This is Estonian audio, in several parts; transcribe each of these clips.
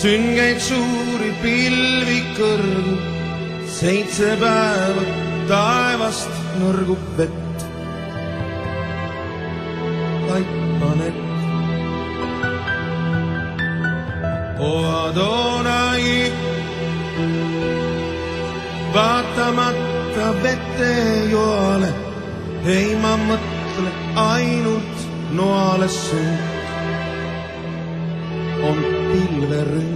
Süngeid suuri pilvi kõrgu, 7 päeva taevast nõrgub vett. Taipanet. O Adonai, vaatamata vette joale, ei ma mõtle ainult noale sünd. On pilveründ.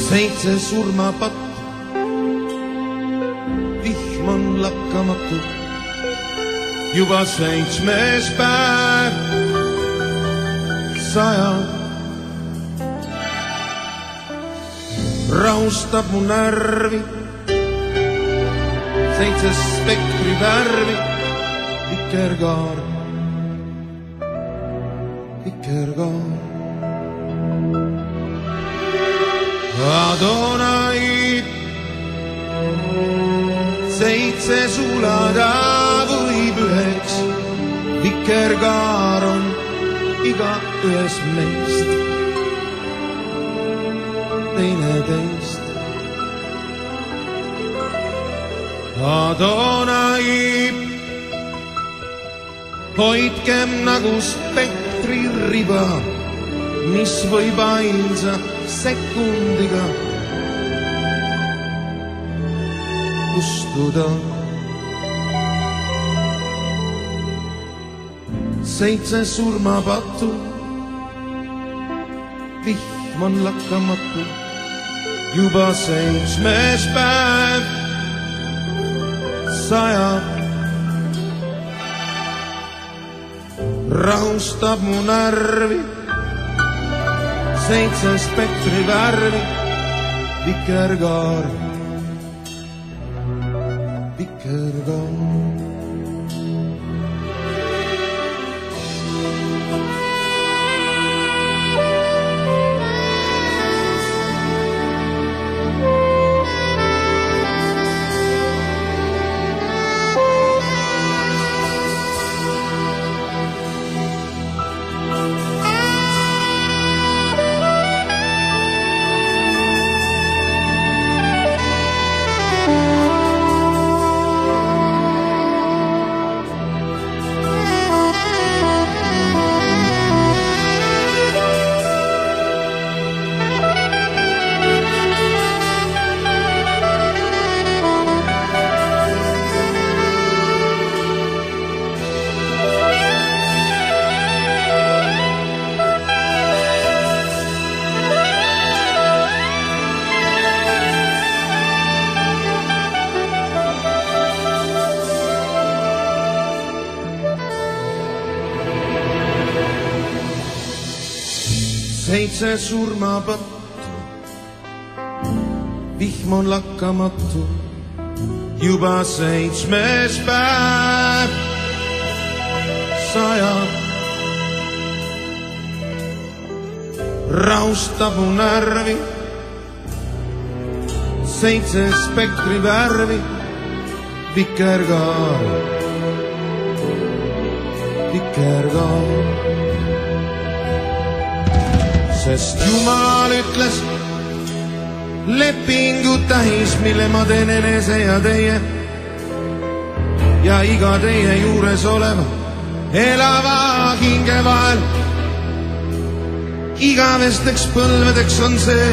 7 surmapatt, vihm on lakkamatu, juba 7. päev, 100 rahustab mu närvi, 7 spektri värvi, vikerkaar. Adonai, 7 sulada võib üheks, vikerkaar on igaühes meist, teineteist. Adonai, hoidkem nagu spektririba, mis võib ainsa sekundiga kustuda. 7 surmapattu, vihm on lakkamatu, juba 7. päev, 100 rahustab mu närvi, 7 spektri värvi, vikerkaar. Seitse surmapattu, vihm on lakkamatu, juba 7. päev, 100 rahustab mu närvi, 7 spektri värvi, vikerkaar, vikerkaar. Sest Jumal ütles lepingu tähis, mille ma teen enese ja teie. ja iga teie juures oleva elava hinge vahel. Igavesteks põlvedeks on see,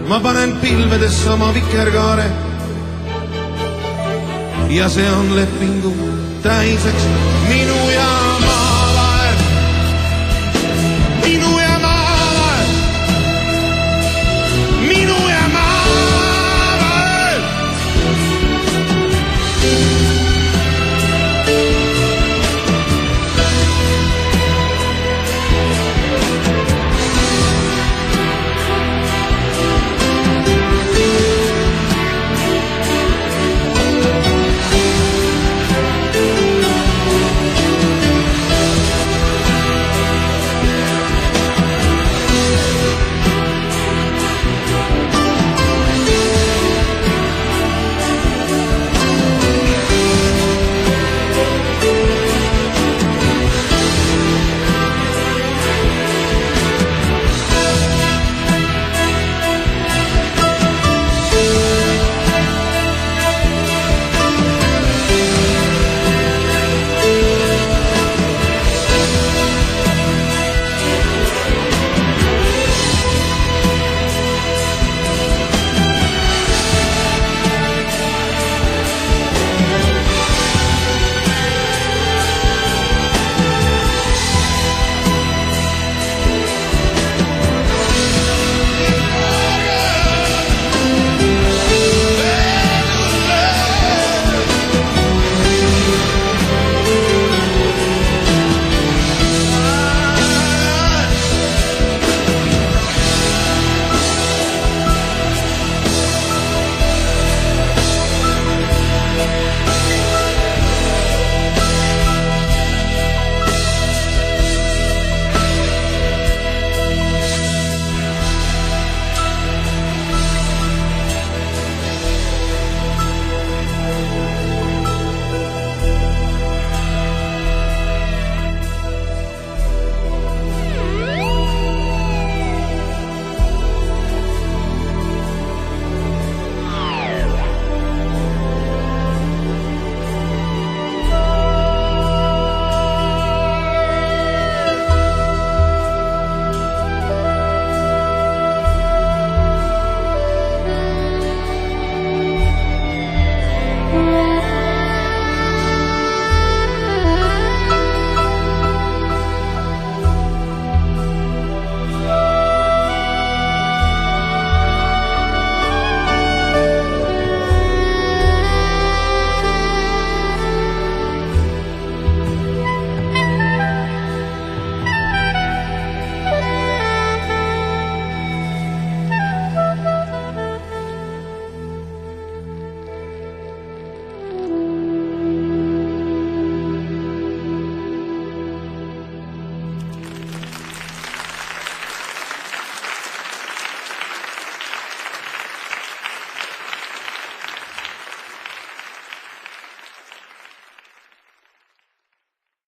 ma panen pilvedesse oma vikerkaare ja see on lepingu tähiseks minu ja